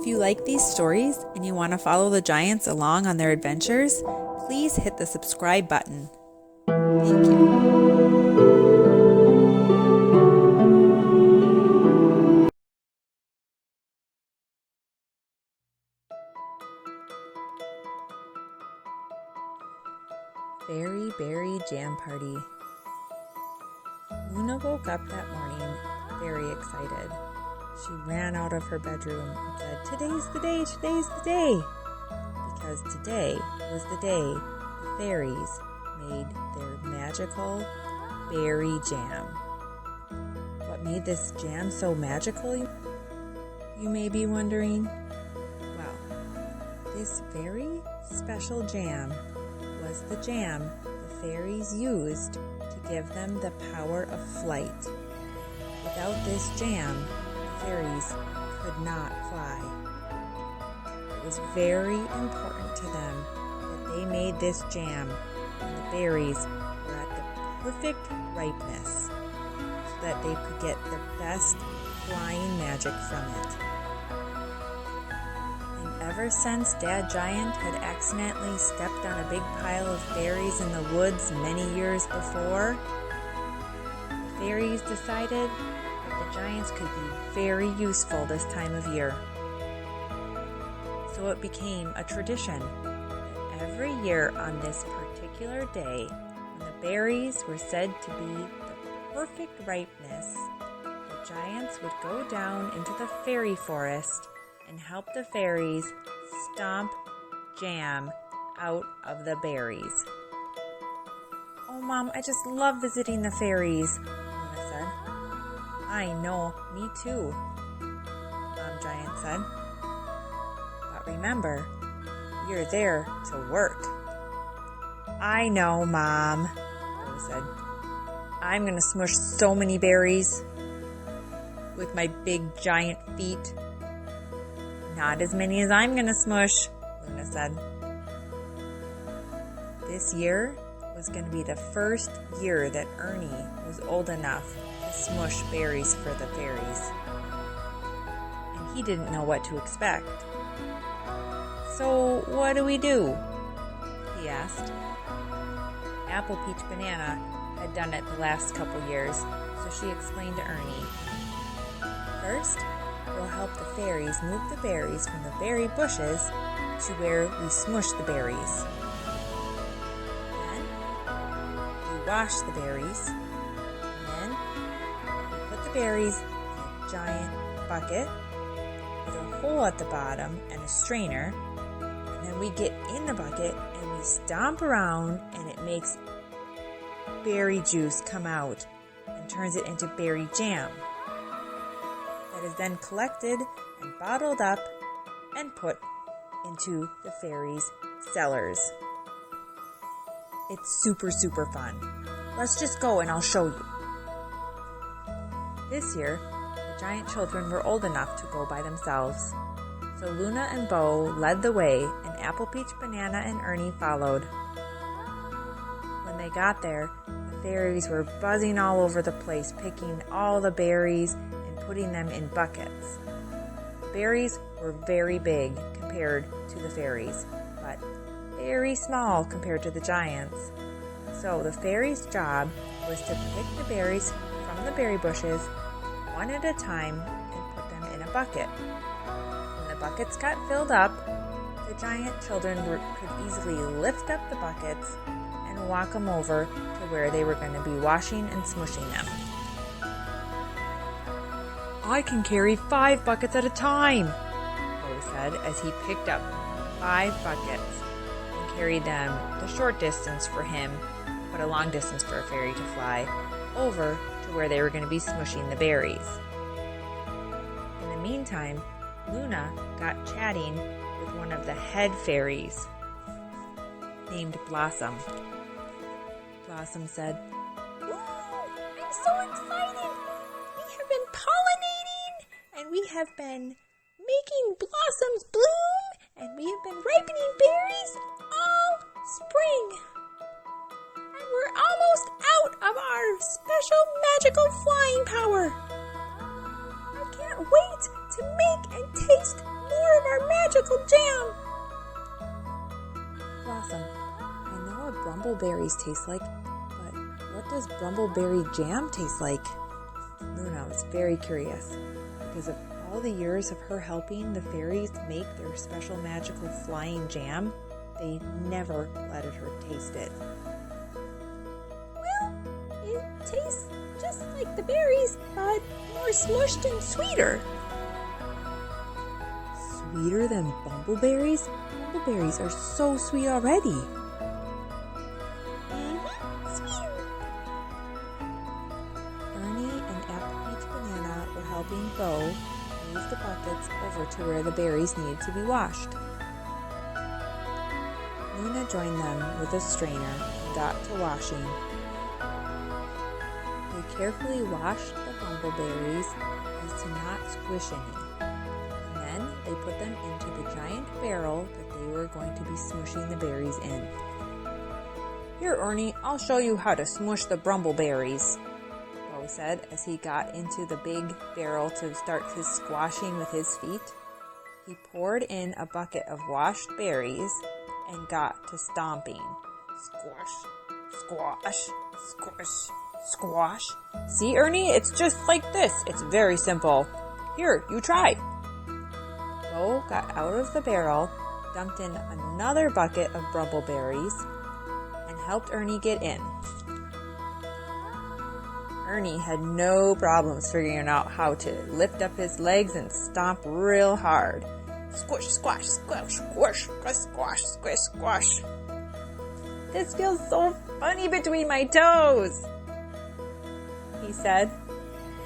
If you like these stories and you want to follow the giants along on their adventures, please hit the subscribe button. Thank you. Fairy Berry Jam Party. Luna woke up that morning very excited. She ran out of her bedroom and said, "Today's the day, today's the day!" Because today was the day the fairies made their magical berry jam. What made this jam so magical, you may be wondering? Well, this very special jam was the jam the fairies used to give them the power of flight. Without this jam, the fairies could not fly. It was very important to them that they made this jam when the berries were at the perfect ripeness so that they could get the best flying magic from it. Ever since Dad Giant had accidentally stepped on a big pile of berries in the woods many years before, the fairies decided that the giants could be very useful this time of year. So it became a tradition that every year on this particular day, when the berries were said to be the perfect ripeness, the giants would go down into the fairy forest and help the fairies stomp jam out of the berries. "Oh, Mom, I just love visiting the fairies," Luna said. "I know, me too," Mom Giant said. "But remember, you're there to work." "I know, Mom," Bo said. "I'm going to smush so many berries with my big giant feet." "Not as many as I'm going to smush," Luna said. This year was going to be the first year that Ernie was old enough to smush berries for the fairies. And he didn't know what to expect. "So what do we do?" he asked. Apple Peach Banana had done it the last couple years, so she explained to Ernie. "First, we'll help the fairies move the berries from the berry bushes to where we smush the berries. Then we wash the berries. And then we put the berries in a giant bucket with a hole at the bottom and a strainer. And then we get in the bucket and we stomp around and it makes berry juice come out and turns it into berry jam. That is then collected and bottled up and put into the fairies' cellars. It's super fun. Let's just go and I'll show you." This year, the giant children were old enough to go by themselves. So Luna and Bo led the way and Apple Peach Banana and Ernie followed. When they got there, the fairies were buzzing all over the place, picking all the berries putting them in buckets. The berries were very big compared to the fairies, but very small compared to the giants. So the fairies' job was to pick the berries from the berry bushes one at a time and put them in a bucket. When the buckets got filled up, the giant children could easily lift up the buckets and walk them over to where they were going to be washing and smushing them. "I can carry 5 buckets at a time," Bo said as he picked up 5 buckets and carried them the short distance for him, but a long distance for a fairy to fly, over to where they were going to be smushing the berries. In the meantime, Luna got chatting with one of the head fairies named Blossom. Blossom said, "I'm so excited! We have been pollinating, and we have been making blossoms bloom, and we have been ripening berries all spring. And we're almost out of our special magical flying power. I can't wait to make and taste more our magical jam! Blossom, I know what brumbleberries taste like, but what does brumbleberry jam taste like? Luna was very curious, because of all the years of her helping the fairies make their special magical flying jam, they never let her taste it. Well, it tastes just like the berries, but more smushed and sweeter. Sweeter than bumbleberries? Bumbleberries are so sweet already. Sweeter. Ernie and Apple Peach Banana were helping Bo move the buckets over to where the berries needed to be washed. Luna joined them with a strainer and got to washing. They carefully washed the bumbleberries as to not squish any. Then they put them into the giant barrel that they were going to be smushing the berries in. Here, Ernie, I'll show you how to smush the brumbleberries, Bo said as he got into the big barrel to start his squashing with his feet. He poured in a bucket of washed berries and got to stomping. Squash, squash, squash, squash. See, Ernie, it's just like this. It's very simple. Here, you try. Bo got out of the barrel, dumped in another bucket of brumbleberries, and helped Ernie get in. Ernie had no problems figuring out how to lift up his legs and stomp real hard. Squish, squash, squish, squish, squish, squash, squish, squash. This feels so funny between my toes, he said,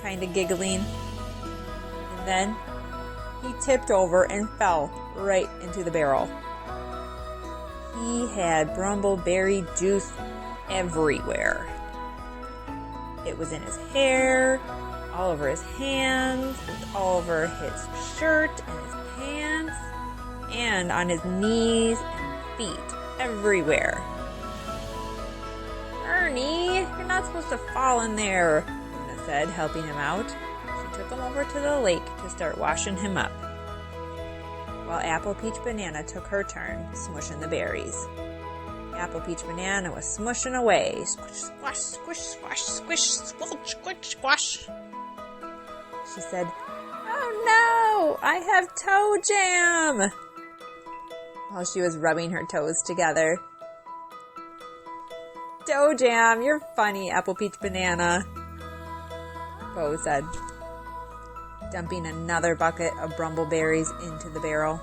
kind of giggling. And then he tipped over and fell right into the barrel. He had brumbleberry juice everywhere. It was in his hair, all over his hands, it was all over his shirt and his pants, and on his knees and feet, everywhere. Ernie, you're not supposed to fall in there, Luna said, helping him out. She took him over to the lake to start washing him up, while Apple Peach Banana took her turn smushing the berries. Apple Peach Banana was smushing away. Squish, squash, squish, squash, squish, squelch, squish, squash. She said, "Oh no, I have toe jam," while she was rubbing her toes together. Toe jam, you're funny, Apple Peach Banana, Bo said, dumping another bucket of brumbleberries into the barrel.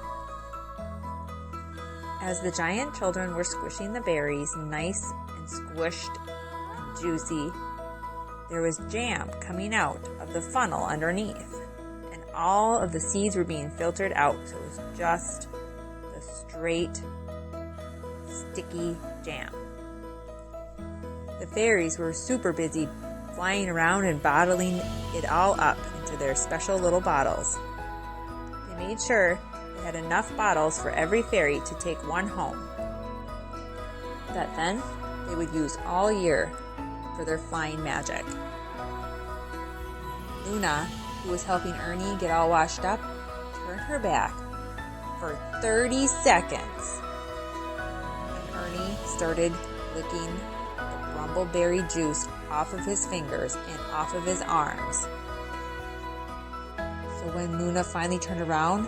As the giant children were squishing the berries nice and squished and juicy, there was jam coming out of the funnel underneath, and all of the seeds were being filtered out, so it was just the straight, sticky jam. The fairies were super busy flying around and bottling it all up into their special little bottles. They made sure they had enough bottles for every fairy to take one home, that then they would use all year for their flying magic. Luna, who was helping Ernie get all washed up, turned her back for 30 seconds. And Ernie started licking the brumbleberry juice off of his fingers and off of his arms. So when Luna finally turned around,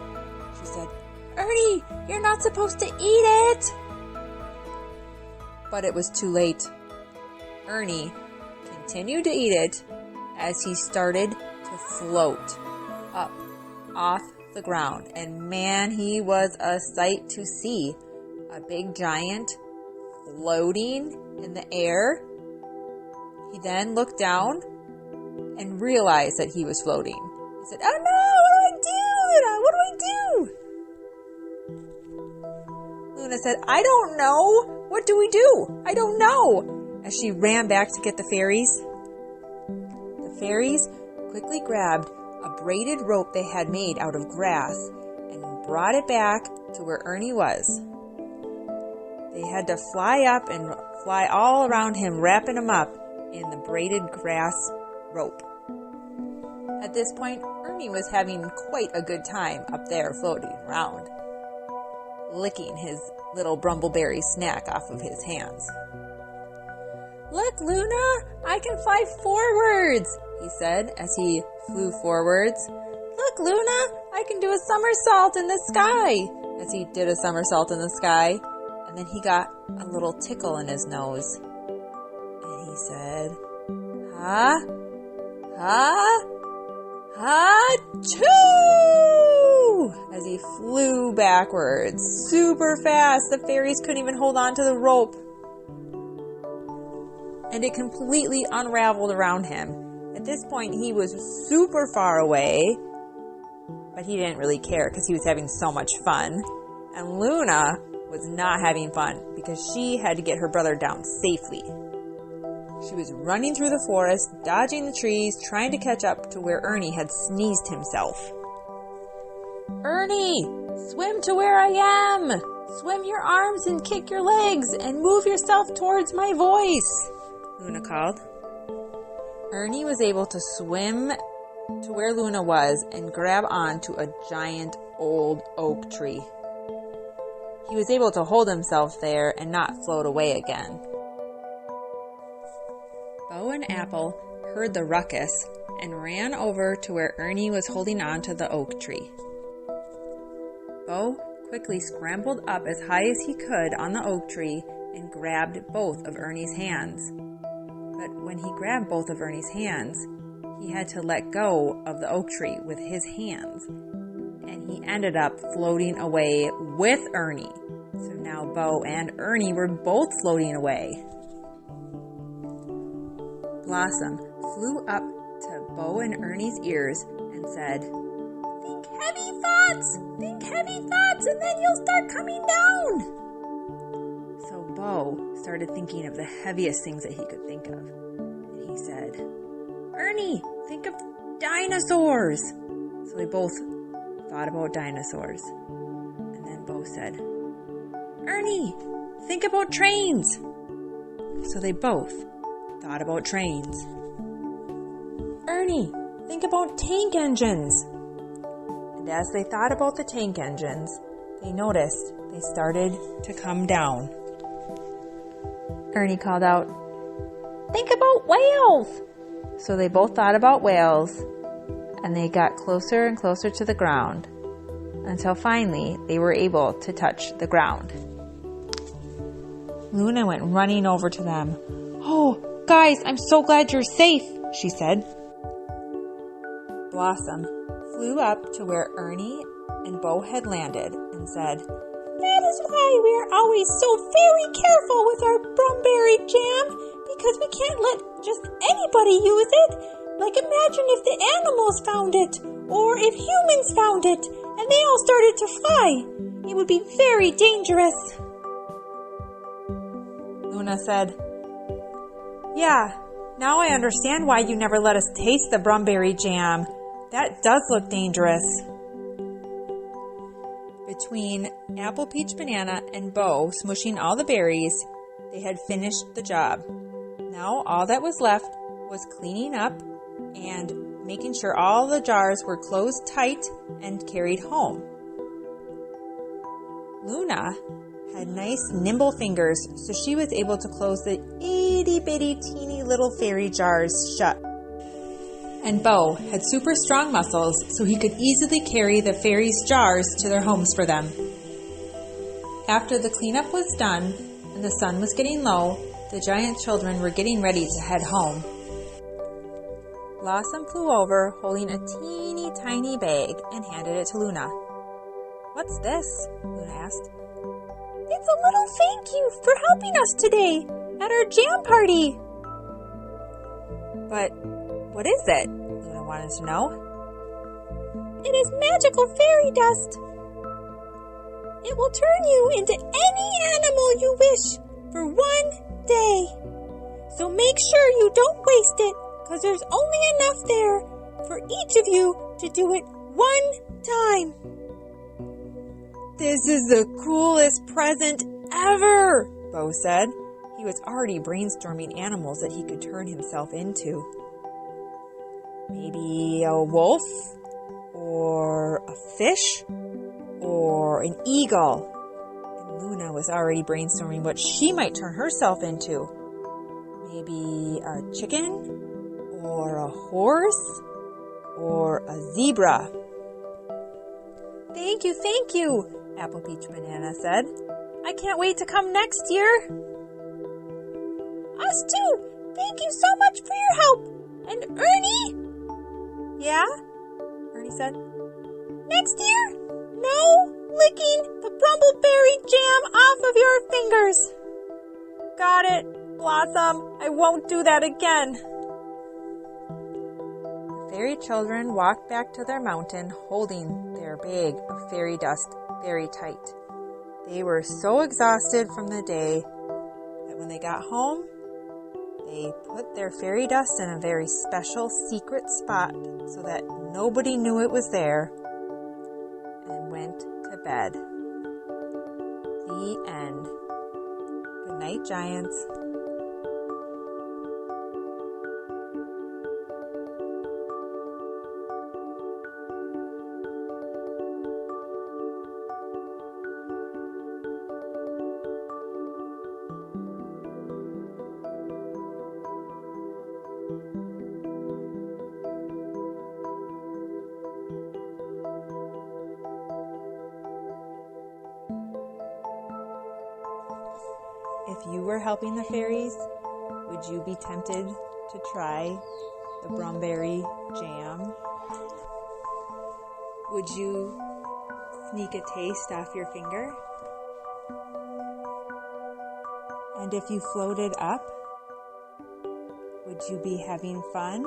she said, "Ernie, you're not supposed to eat it!" But it was too late. Ernie continued to eat it as he started to float up off the ground. And man, he was a sight to see. A big giant floating in the air. He then looked down and realized that he was floating. He said, "Oh no, what do I do? What do I do?" Luna said, "I don't know. What do we do? I don't know," as she ran back to get the fairies. The fairies quickly grabbed a braided rope they had made out of grass and brought it back to where Ernie was. They had to fly up and fly all around him, wrapping him up in the braided grass rope. At this point, Ernie was having quite a good time up there floating around, licking his little brumbleberry snack off of his hands. "Look, Luna, I can fly forwards," he said as he flew forwards. "Look, Luna, I can do a somersault in the sky," as he did a somersault in the sky. And then he got a little tickle in his nose. And he said, "Ha, ha, ha-choo!" As he flew backwards, super fast. The fairies couldn't even hold on to the rope. And it completely unraveled around him. At this point, he was super far away, but he didn't really care because he was having so much fun. And Luna was not having fun because she had to get her brother down safely. She was running through the forest, dodging the trees, trying to catch up to where Ernie had sneezed himself. "Ernie, swim to where I am! Swim your arms and kick your legs and move yourself towards my voice," Luna called. Ernie was able to swim to where Luna was and grab onto a giant old oak tree. He was able to hold himself there and not float away again. Bo and Apple heard the ruckus and ran over to where Ernie was holding on to the oak tree. Bo quickly scrambled up as high as he could on the oak tree and grabbed both of Ernie's hands. But when he grabbed both of Ernie's hands, he had to let go of the oak tree with his hands, and he ended up floating away with Ernie. So now Bo and Ernie were both floating away. Blossom flew up to Bo and Ernie's ears and said, "Think heavy thoughts! Think heavy thoughts, and then you'll start coming down!" So Bo started thinking of the heaviest things that he could think of. And he said, "Ernie, think of dinosaurs!" So they both thought about dinosaurs. And then Bo said, "Ernie, think about trains!" So they both thought about trains. "Ernie, think about tank engines!" And as they thought about the tank engines, they noticed they started to come down. Ernie called out, "Think about whales!" So they both thought about whales, and they got closer and closer to the ground, until finally they were able to touch the ground. Luna went running over to them. "Oh, guys, I'm so glad you're safe," she said. Blossom flew up to where Ernie and Bo had landed and said, "That is why we are always so very careful with our brumberry jam, because we can't let just anybody use it. Like, imagine if the animals found it, or if humans found it, and they all started to fly. It would be very dangerous." Luna said, "Yeah, now I understand why you never let us taste the brumberry jam. That does look dangerous." Between Apple, Peach, Banana, and Bo smushing all the berries, they had finished the job. Now all that was left was cleaning up and making sure all the jars were closed tight and carried home. Luna had nice nimble fingers, so she was able to close the itty-bitty teeny little fairy jars shut. And Bo had super strong muscles, so he could easily carry the fairies' jars to their homes for them. After the cleanup was done and the sun was getting low, the giant children were getting ready to head home. Blossom flew over, holding a teeny tiny bag, and handed it to Luna. "What's this?" Luna asked. "It's a little thank you for helping us today at our jam party." "But what is it?" Luna wanted to know. "It is magical fairy dust. It will turn you into any animal you wish for one day. So make sure you don't waste it, because there's only enough there for each of you to do it one time." "This is the coolest present ever," Bo said. He was already brainstorming animals that he could turn himself into. Maybe a wolf, or a fish, or an eagle. And Luna was already brainstorming what she might turn herself into. Maybe a chicken, or a horse, or a zebra. Thank you, Apple Peach Banana said. I can't wait to come next year. Us too. Thank you so much for your help. And Ernie? Yeah? Ernie said. Next year? No licking the Brumbleberry jam off of your fingers. Got it, Blossom. I won't do that again. The fairy children walked back to their mountain holding their bag of fairy dust very tight. They were so exhausted from the day that when they got home, they put their fairy dust in a very special secret spot so that nobody knew it was there and went to bed. The end. Good night, Giants. If you were helping the fairies, would you be tempted to try the Brumberry jam? Would you sneak a taste off your finger? And if you floated up, would you be having fun?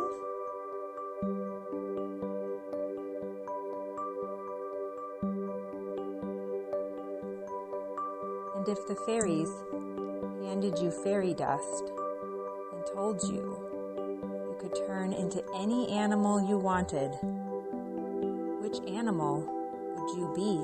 And if the fairies handed you fairy dust and told you could turn into any animal you wanted, which animal would you be?